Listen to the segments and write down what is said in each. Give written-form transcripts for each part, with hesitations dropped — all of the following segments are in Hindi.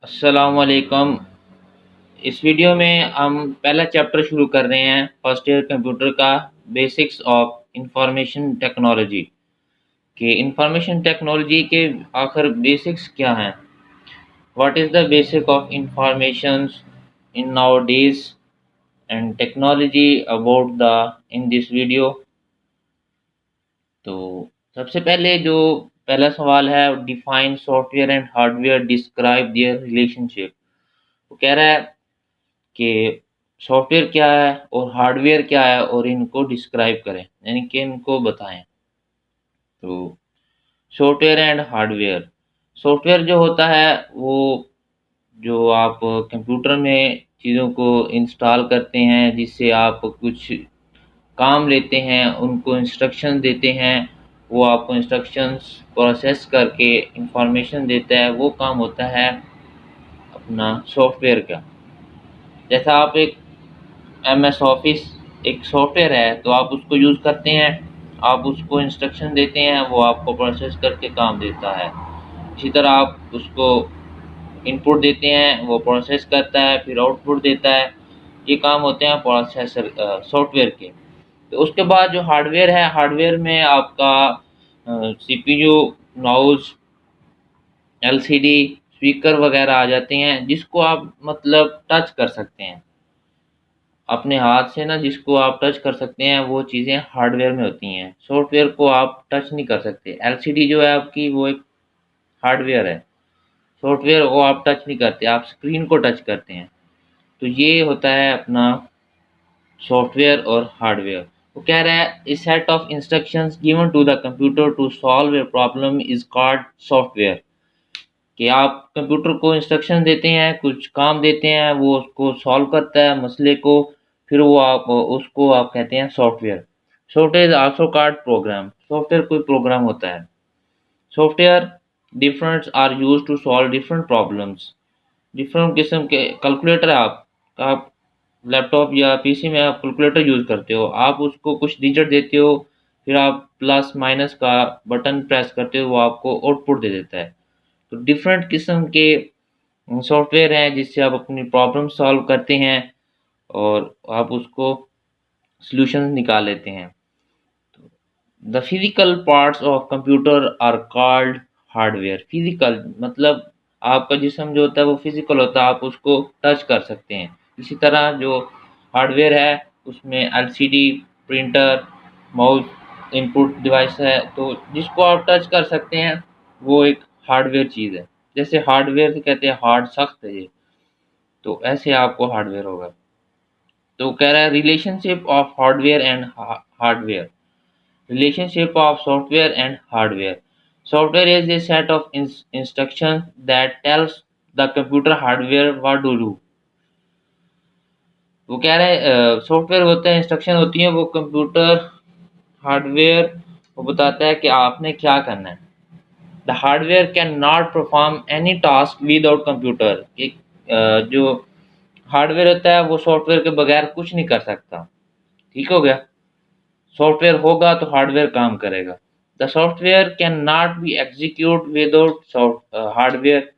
अस्सलामुअलैकुम। इस वीडियो में हम पहला चैप्टर शुरू कर रहे हैं फर्स्ट ईयर कंप्यूटर का, बेसिक्स ऑफ इंफॉर्मेशन टेक्नोलॉजी। कि इंफॉर्मेशन टेक्नोलॉजी के आखिर बेसिक्स क्या हैं, what is the basic of information in now days and technology about the in this video. तो सबसे पहले जो पहला सवाल है, define software and hardware, describe their relationship. वो कह रहा है कि सॉफ्टवेयर क्या है और हार्डवेयर क्या है और इनको डिस्क्राइब करें, यानी कि इनको बताएं। तो सॉफ्टवेयर एंड हार्डवेयर, सॉफ्टवेयर जो होता है वो जो आप कंप्यूटर में चीज़ों को इंस्टॉल करते हैं, जिससे आप कुछ काम लेते हैं, उनको इंस्ट्रक्शन देते हैं, वो आपको इंस्ट्रक्शंस प्रोसेस करके इंफॉर्मेशन देता है, वो काम होता है अपना सॉफ्टवेयर का। जैसा आप एक MS ऑफिस एक सॉफ्टवेयर है, तो आप उसको यूज़ करते हैं, आप उसको इंस्ट्रक्शन देते हैं, वो आपको प्रोसेस करके काम देता है। इसी तरह आप उसको इनपुट देते हैं, वो प्रोसेस करता है, फिर आउटपुट देता है। ये काम होते हैं प्रोसेसर सॉफ्टवेयर के। तो उसके बाद जो हार्डवेयर है, हार्डवेयर में आपका CPU, माउस, LCD, स्पीकर वगैरह आ जाते हैं, जिसको आप मतलब टच कर सकते हैं अपने हाथ से ना, जिसको आप टच कर सकते हैं, वो चीज़ें हार्डवेयर में होती हैं। सॉफ्टवेयर को आप टच नहीं कर सकते। LCD जो है आपकी, वो एक हार्डवेयर है। सॉफ्टवेयर को आप टच नहीं करते, आप स्क्रीन को टच करते हैं। तो ये होता है अपना सॉफ्टवेयर और हार्डवेयर। वो कह रहा है a set of instructions given to the computer to solve a problem is called software. कि आप कंप्यूटर को इंस्ट्रक्शन देते हैं, कुछ काम देते हैं, वो उसको सॉल्व करता है मसले को, फिर वो आप उसको आप कहते हैं software. Software is also called program. Software कोई प्रोग्राम होता है। Software different are use to solve different problems. Different किस्म के कैलकुलेटर है, आप लैपटॉप या PC में आप कैलकुलेटर यूज़ करते हो, आप उसको कुछ डिजिट देते हो, फिर आप प्लस माइनस का बटन प्रेस करते हो, वो आपको आउटपुट दे देता है। तो डिफरेंट किस्म के सॉफ्टवेयर हैं जिससे आप अपनी प्रॉब्लम सॉल्व करते हैं और आप उसको सॉल्यूशन निकाल लेते हैं। The physical parts of computer are called hardware. Physical मतलब आपका जिस्म जो होता है वो फिजिकल होता है, आप उसको टच कर सकते हैं। इसी तरह जो हार्डवेयर है उसमें LCD, printer, mouse input device है, तो जिसको आप टच कर सकते हैं वो एक हार्डवेयर चीज़ है। जैसे हार्डवेयर से कहते हैं हार्ड, सख्त है ये, तो ऐसे आपको हार्डवेयर होगा। तो कह रहा है relationship of hardware and hardware, relationship of software and hardware. Software is a set of instructions that tells the computer hardware what to do. वो कह रहे हैं सॉफ्टवेयर होते हैं, इंस्ट्रक्शन होती हैं, वो कंप्यूटर हार्डवेयर वो बताता है कि आपने क्या करना है। The hardware can not perform any task without computer. एक जो हार्डवेयर होता है वो सॉफ्टवेयर के बगैर कुछ नहीं कर सकता। ठीक हो गया। सॉफ्टवेयर होगा तो हार्डवेयर काम करेगा। The software can not be execute without hardware.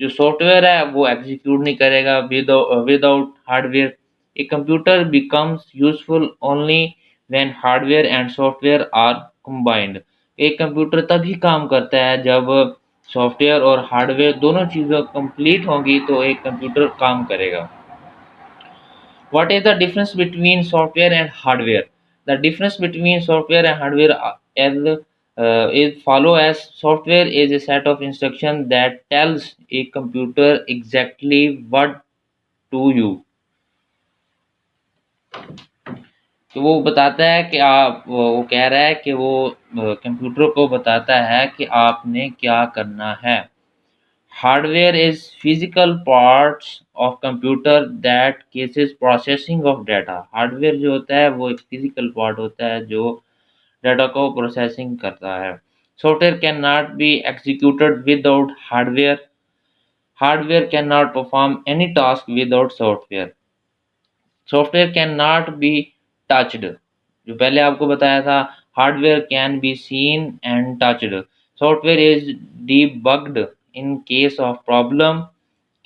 जो सॉफ्टवेयर है वो एग्जीक्यूट नहीं करेगा without hardware. A computer becomes useful only when hardware and software are combined. एक कंप्यूटर तभी काम करता है जब सॉफ्टवेयर और हार्डवेयर दोनों चीज़ें कंप्लीट होंगी, तो एक कंप्यूटर काम करेगा। What is the difference between software and hardware? The difference between software and hardware is follow as software is a set of instructions that tells a computer exactly what to do. तो वो बताता है कि आप वो कह रहा है कि वो कंप्यूटर को बताता है कि आपने क्या करना है। Hardware is physical parts of computer that cases processing of data. Hardware जो होता है वो एक फिजिकल पार्ट होता है जो डाटा को प्रोसेसिंग करता है। Software can not be executed without hardware. Hardware can not perform any task without software. Software can not be touched. जो पहले आपको बताया था, hardware can be seen and touched. Software is debugged in case of problem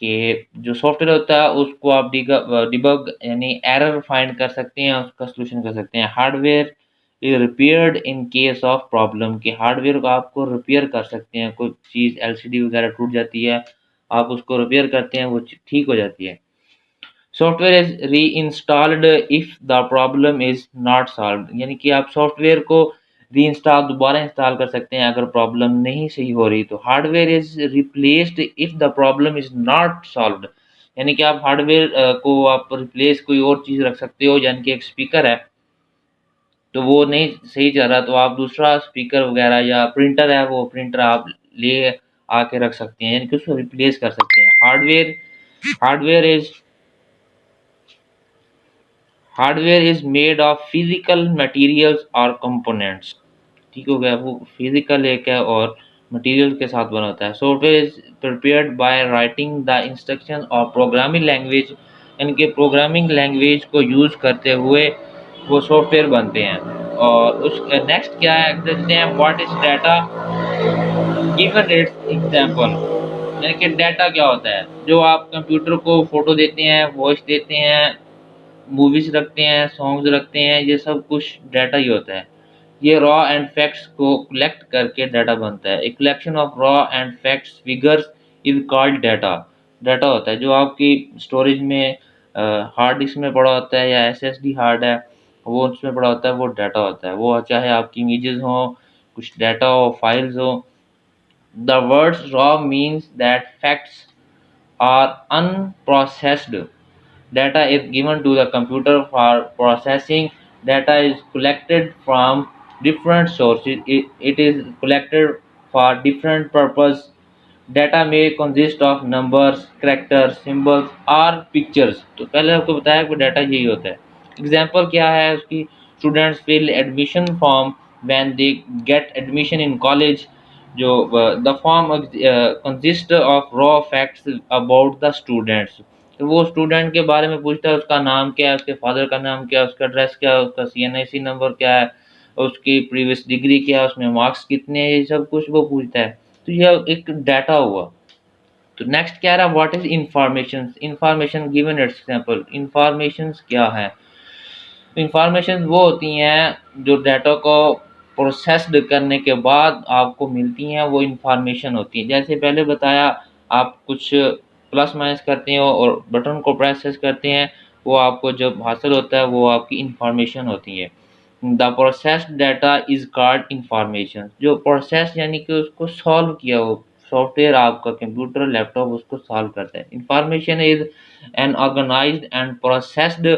कि जो सॉफ्टवेयर होता है उसको आप डिबग यानी एरर फाइंड कर सकते हैं, उसका सॉल्यूशन कर सकते हैं। Hardware is repaired in case of problem, कि हार्डवेयर को आपको रिपेयर कर सकते हैं, कोई चीज़ एलसीडी वगैरह टूट जाती है, आप उसको रिपेयर करते हैं, वो ठीक हो जाती है। Software is reinstalled if the problem is not solved, यानी कि आप सॉफ्टवेयर को दोबारा इंस्टॉल कर सकते हैं अगर प्रॉब्लम नहीं सही हो रही तो। Hardware is replaced if the problem is not solved, यानी कि आप हार्डवेयर को आप रिप्लेस कोई और चीज़ रख सकते हो, यानी कि एक स्पीकर है तो वो नहीं सही चल रहा तो आप दूसरा स्पीकर वगैरह या प्रिंटर है, वो प्रिंटर आप ले आके रख सकते हैं, यानी कि उसको रिप्लेस कर सकते हैं। Hardware is hardware is made of physical materials और कंपोनेंट्स। ठीक हो गया, वो फिज़िकल एक है और मटेरियल के साथ बना होता है। Software is prepared by writing the instruction of programming language, यानी कि प्रोग्रामिंग लैंग्वेज को यूज़ करते हुए वो सॉफ्टवेयर बनते हैं। और उस नेक्स्ट क्या है, देखते हैं what is data given it's example, यानी कि डाटा क्या होता है। जो आप कंप्यूटर को फ़ोटो देते हैं, वॉइस देते हैं, मूवीज़ रखते हैं, सॉन्ग्स रखते हैं, ये सब कुछ डाटा ही होता है। ये रॉ एंड फैक्ट्स को कलेक्ट करके डाटा बनता है। A collection of raw and facts figures is called data. Data होता है जो आपकी स्टोरेज में हार्ड डिस्क में पड़ा होता है या एसएसडी हार्ड है, वो उसमें पड़ा होता है, वो डाटा होता है। वो चाहे आपकी इमेजेस हों, कुछ डाटा हो, फाइल्स हो। The words raw means that facts are unprocessed. Data is given to the computer for processing. Data is collected from different sources. It is collected for different purpose. Data may consist of numbers, characters, symbols और pictures. तो पहले आपको बताया कि डाटा यही होता है। एग्जाम्पल क्या है उसकी, students fill admission form when they get admission in college. जो the form consist of raw facts about the students, तो वो स्टूडेंट के बारे में पूछता है, उसका नाम क्या है, उसके फादर का नाम क्या है, उसका एड्रेस क्या है, उसका सीएनआईसी नंबर क्या है, उसकी प्रीवियस डिग्री क्या है, उसमें मार्क्स कितने हैं, ये सब कुछ वो पूछता है। तो ये एक डाटा हुआ। तो नेक्स्ट क्या रहा, what is information. Information given it's example, information क्या है। इंफॉर्मेशन वो होती हैं जो डाटा को प्रोसेस्ड करने के बाद आपको मिलती हैं, वो इंफॉर्मेशन होती है। जैसे पहले बताया, आप कुछ प्लस माइनस करते हो और बटन को प्रेस करते हैं, वो आपको जब हासिल होता है वो आपकी इंफॉर्मेशन होती है। The processed data is called information. जो प्रोसेस यानी कि उसको सॉल्व किया हो, सॉफ्टवेयर आपका कंप्यूटर लैपटॉप उसको सॉल्व करता है। Information is an organised and processed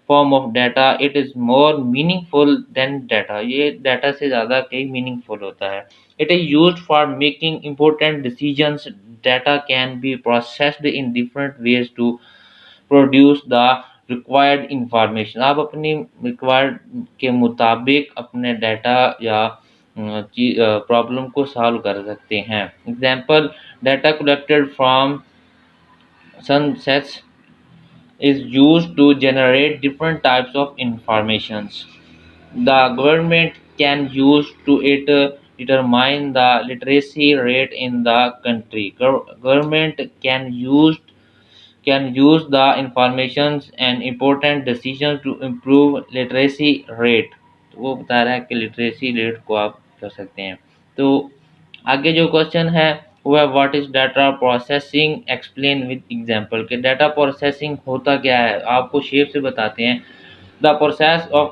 form of data. It is more meaningful than data, ये डाटा से ज़्यादा कई मीनिंगफुल होता है। It is used for making important decisions. Data can be processed in different ways to produce the required information. आप अपनी रिक्वायर्ड के मुताबिक अपने डाटा या प्रॉब्लम को सॉल्व कर सकते हैं। Example, data collected from sunsets is used to generate different types of informations. The government can use to it determine the literacy rate in the country. Government can use the informations and important decisions to improve literacy rate। तो वो बता रहा है कि लिटरेसी रेट को आप कर सकते हैं। तो आगे जो क्वेश्चन है वो है what is data processing, explain with example. कि डाटा प्रोसेसिंग होता क्या है, आपको शेप से बताते हैं। The process of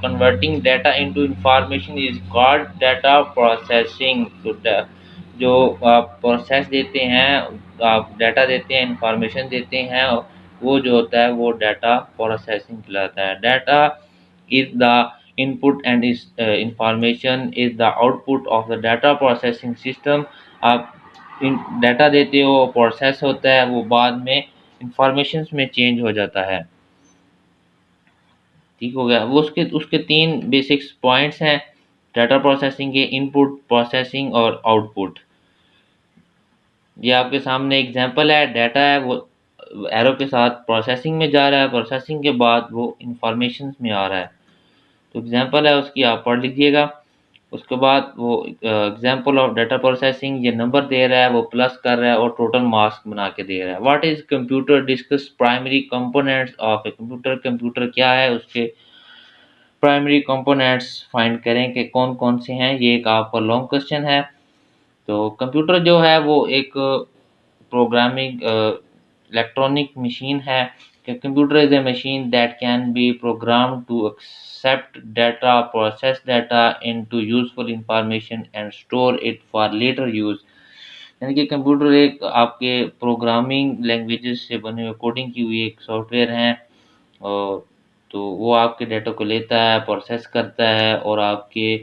converting data into information is called data processing. तो जो आप प्रोसेस देते हैं, आप डाटा देते हैं, इंफॉर्मेशन देते हैं, वो जो होता है वो डाटा प्रोसेसिंग कहलाता है। Data is the input and is information is the output of the data processing system। आप डाटा देते हो, प्रोसेस होता है, वो बाद में इंफॉर्मेशन में चेंज हो जाता है। ठीक हो गया, वो उसके उसके तीन बेसिक्स पॉइंट्स हैं डाटा प्रोसेसिंग के, इनपुट, प्रोसेसिंग और आउटपुट। ये आपके सामने एग्जांपल है, डाटा है वो एरो के साथ प्रोसेसिंग में जा रहा है, प्रोसेसिंग के बाद वो इंफॉर्मेशन में आ रहा है। तो एग्जांपल है उसकी, आप पढ़ लीजिएगा। उसके बाद वो एग्जांपल ऑफ डाटा प्रोसेसिंग, ये नंबर दे रहा है, वो प्लस कर रहा है और टोटल मार्क्स बना के दे रहा है। What is computer, discuss primary components of a computer. Computer क्या है, उसके प्राइमरी कंपोनेंट्स फाइंड करें कि कौन कौन से हैं। ये एक आपका लॉन्ग क्वेश्चन है। तो कंप्यूटर जो है वो एक प्रोग्रामिंग इलेक्ट्रॉनिक मशीन है कि computer is a machine that can be program to accept data, process data into useful information and store it for later use। यानी कि कंप्यूटर एक आपके प्रोग्रामिंग लैंग्वेजेस से बने हुए कोडिंग की हुई एक सॉफ्टवेयर है। और तो वो आपके डेटा को लेता है, प्रोसेस करता है और आपके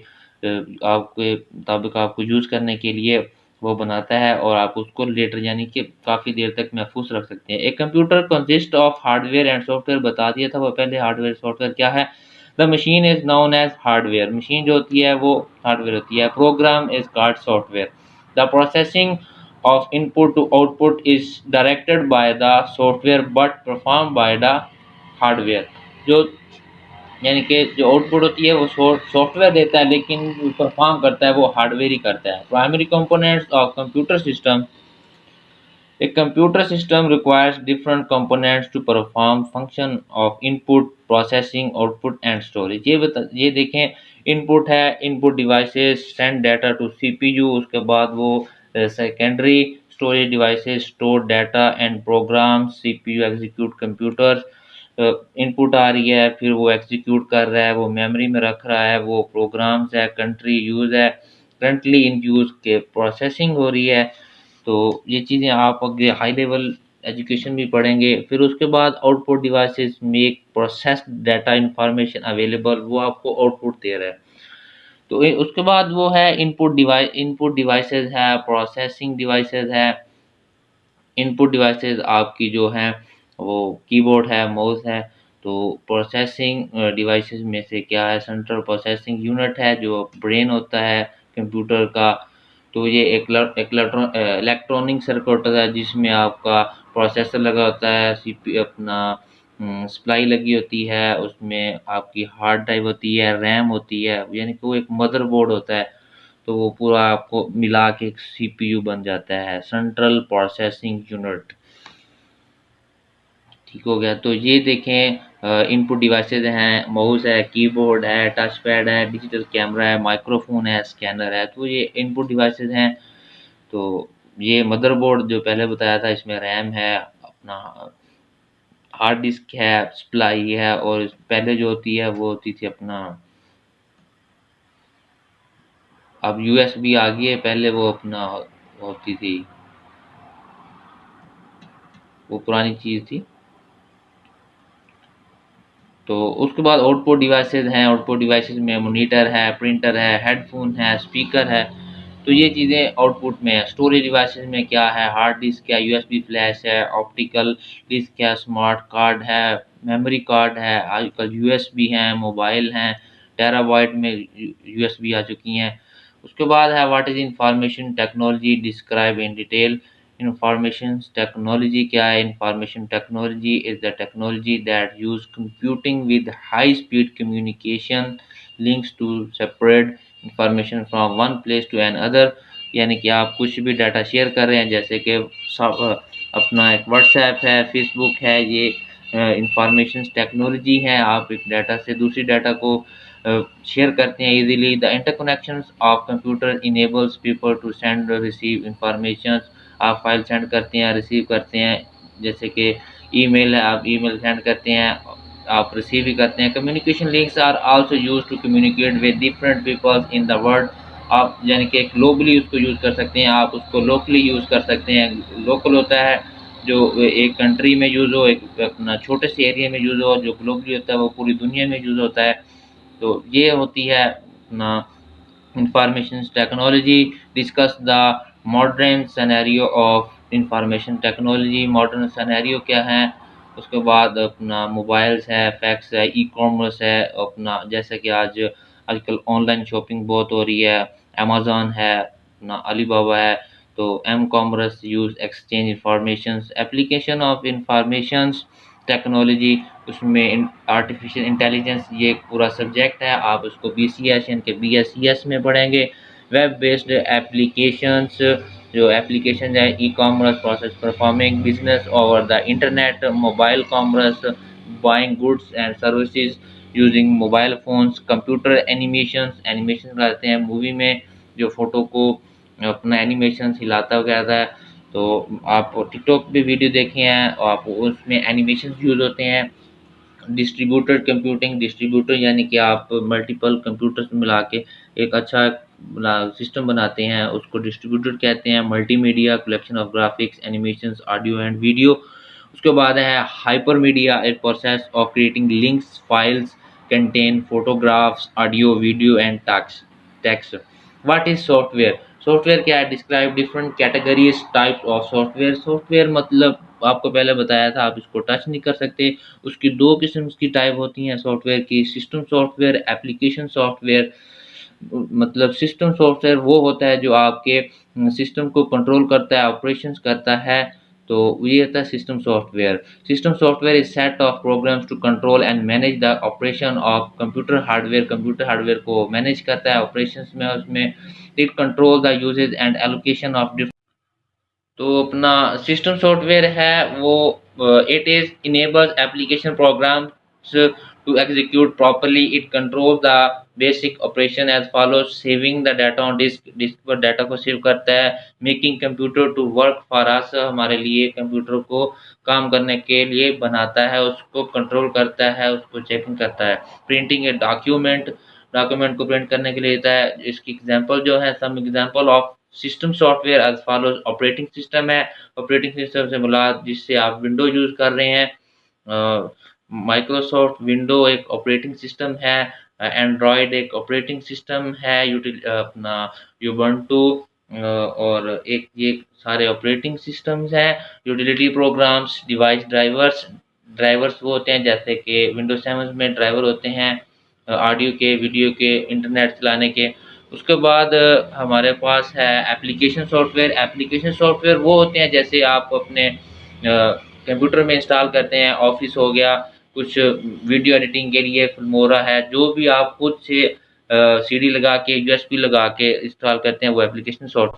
मुताबिक आपको यूज़ करने के लिए वो बनाता है और आप उसको लेटर यानी कि काफ़ी देर तक महफूज रख सकते हैं। एक computer consist of hardware and software बता दिया था वो पहले। हार्डवेयर सॉफ्टवेयर क्या है। The machine is known as hardware. Machine जो होती है वो हार्डवेयर होती है। Program is called software. The processing of input to output is directed by the software but performed by the hardware. जो यानी कि जो आउटपुट होती है वो सॉफ्टवेयर देता है लेकिन परफॉर्म करता है वो हार्डवेयर ही करता है। Primary components of computer system. A computer system requires different components to perform function of input, processing, output and storage। ये देखें, इनपुट है, input devices send data to CPU. उसके बाद वो secondary storage devices store data and program. CPU execute computer. Input आ रही है, फिर वो एग्जीक्यूट कर रहा है, वो मेमोरी में रख रहा है, वो प्रोग्राम्स है, कंट्री यूज है, करंटली इन यूज के प्रोसेसिंग हो रही है। तो ये चीज़ें आप आगे हाई लेवल एजुकेशन भी पढ़ेंगे। फिर उसके बाद output devices make processed data information available, वो आपको आउटपुट दे रहा है। तो उसके बाद वो है इनपुट डिवाइसेस है, प्रोसेसिंग डिवाइसेस है। इनपुट डिवाइसेस आपकी जो हैं वो कीबोर्ड है, माउस है। तो प्रोसेसिंग डिवाइसेस में से क्या है, सेंट्रल प्रोसेसिंग यूनिट है जो ब्रेन होता है कंप्यूटर का। तो ये एक इलेक्ट्रॉनिक सर्किट होता है जिसमें आपका प्रोसेसर लगा होता है, सीपी अपना सप्लाई लगी होती है, उसमें आपकी हार्ड ड्राइव होती है, रैम होती है, यानी कि वो एक मदरबोर्ड होता है। तो वो पूरा आपको मिला के एक सीपीयू बन जाता है, सेंट्रल प्रोसेसिंग यूनिट। ठीक हो गया। तो ये देखें इनपुट डिवाइसेज हैं, माउस है, कीबोर्ड है, टच पैड है, डिजिटल कैमरा है, माइक्रोफोन है, स्कैनर है। तो ये इनपुट डिवाइसेज हैं। तो ये मदरबोर्ड जो पहले बताया था, इसमें रैम है, अपना हार्ड डिस्क है, सप्लाई है, और पहले जो होती है वो होती थी अपना, अब यूएसबी आ गई है, पहले वो अपना होती थी, वो पुरानी चीज़ थी। तो उसके बाद आउटपुट डिवाइसेस हैं। आउटपुट डिवाइसेस में मॉनिटर है, प्रिंटर है, हेडफोन है, स्पीकर है। तो ये चीज़ें आउटपुट में है। स्टोरेज डिवाइसेस में क्या है, हार्ड डिस्क है, यूएसबी फ्लैश है, ऑप्टिकल डिस्क है, स्मार्ट कार्ड है, मेमोरी कार्ड है, आजकल यूएसबी हैं, मोबाइल हैं, टेराबाइट में यूएसबी आ चुकी हैं। उसके बाद है what is information technology, describe in detail. Information technology क्या है। Information technology is the technology that use computing with high speed communication links to separate information from one place to another. यानी कि आप कुछ भी डाटा शेयर कर रहे हैं, जैसे कि अपना एक व्हाट्सएप है, फेसबुक है, ये इंफॉर्मेशन टेक्नोलॉजी है। आप एक डाटा से दूसरी डाटा को शेयर करते हैं easily. The interconnections of computer enables people to send receive information. आप फाइल सेंड करते हैं, रिसीव करते हैं, जैसे कि ईमेल है, आप ईमेल सेंड करते हैं, आप रिसीव भी करते हैं। Communication links are also use to communicate with different peoples in the world. आप यानी कि ग्लोबली उसको यूज़ कर सकते हैं, आप उसको लोकली यूज़ कर सकते हैं। लोकल होता है जो एक कंट्री में यूज़ हो, एक अपना छोटे से एरिया में यूज़ हो। जो ग्लोबली होता है वो पूरी दुनिया में यूज़ होता है। तो ये होती है अपना information technology. Discuss the modern scenario of information technology. Modern scenario क्या है। उसके बाद अपना मोबाइल्स है, फैक्स है, ई कॉमर्स है, अपना जैसे कि आजकल ऑनलाइन शॉपिंग बहुत हो रही है, अमेज़न है, अपना अलीबाबा है। तो M commerce use exchange information, application of information technology, उसमें आर्टिफिशियल इंटेलिजेंस, ये एक पूरा सब्जेक्ट है। आप उसको BCS यानी कि BScs में पढ़ेंगे। वेब बेस्ड एप्लीकेशंस, जो एप्लीकेशन है e commerce, process performing business over the internet, mobile commerce, buying goods and services using mobile phones, computer animations, animation करते हैं मूवी में जो फोटो को अपना एनिमेशन हिलाता वगैरह है। तो आप टिकटॉक पे वीडियो देखे हैं और आप उसमें एनिमेशन यूज होते हैं। डिस्ट्रीब्यूटेड कंप्यूटिंग, डिस्ट्रीब्यूटर यानी कि आप मल्टीपल कंप्यूटर्स मिला के एक अच्छा सिस्टम बनाते हैं, उसको डिस्ट्रीब्यूटर कहते हैं। Multimedia, collection of graphics, animations, audio and video. उसके बाद है हाइपर मीडिया, एक process of creating links files contain photographs, audio, video and text. What is software? Software क्या है? Describe different categories types of software. Software मतलब आपको पहले बताया था, आप इसको टच नहीं कर सकते। उसकी दो किस्म की टाइप होती हैं सॉफ्टवेयर की, सिस्टम सॉफ्टवेयर, एप्लीकेशन सॉफ्टवेयर। मतलब सिस्टम सॉफ्टवेयर वो होता है जो आपके सिस्टम को कंट्रोल करता है, ऑपरेशंस करता है, तो ये होता है system software. System software is set of programs to control and manage the operation of computer hardware. Computer hardware को मैनेज करता है ऑपरेशंस में, उसमें it control the usages and allocation of. तो अपना सिस्टम सॉफ्टवेयर है वो, it is enables application programs to execute properly. It control the basic operation as follows, saving the data on disk, disk पर डाटा को सेव करता है। Making computer to work for us, हमारे लिए कंप्यूटर को काम करने के लिए बनाता है, उसको कंट्रोल करता है, उसको चेकिंग करता है। प्रिंटिंग ए डॉक्यूमेंट, डॉक्यूमेंट को प्रिंट करने के लिए देता है। इसकी एग्जांपल जो है, some example of system software as follows. Operating system है, ऑपरेटिंग सिस्टम से मुराद जिससे आप विंडो यूज कर रहे हैं, माइक्रोसॉफ्ट विंडो एक ऑपरेटिंग सिस्टम है, एंड्रॉयड एक ऑपरेटिंग सिस्टम है, अपना यूबंटू, और एक ये सारे ऑपरेटिंग सिस्टम्स हैं। Utility programs, device drivers, drivers वो होते हैं जैसे कि विंडोज 7 में ड्राइवर होते हैं ऑडियो के, वीडियो के, इंटरनेट चलाने के। उसके बाद हमारे पास है एप्लीकेशन सॉफ्टवेयर। एप्लीकेशन सॉफ्टवेयर वो होते हैं जैसे आप अपने कंप्यूटर में इंस्टॉल करते हैं, ऑफिस हो गया, कुछ वीडियो एडिटिंग के लिए फिल्मोरा है, जो भी आप खुद से CD लगा के, USB लगा के इंस्टॉल करते हैं, वो एप्लीकेशन सॉफ्टवेयर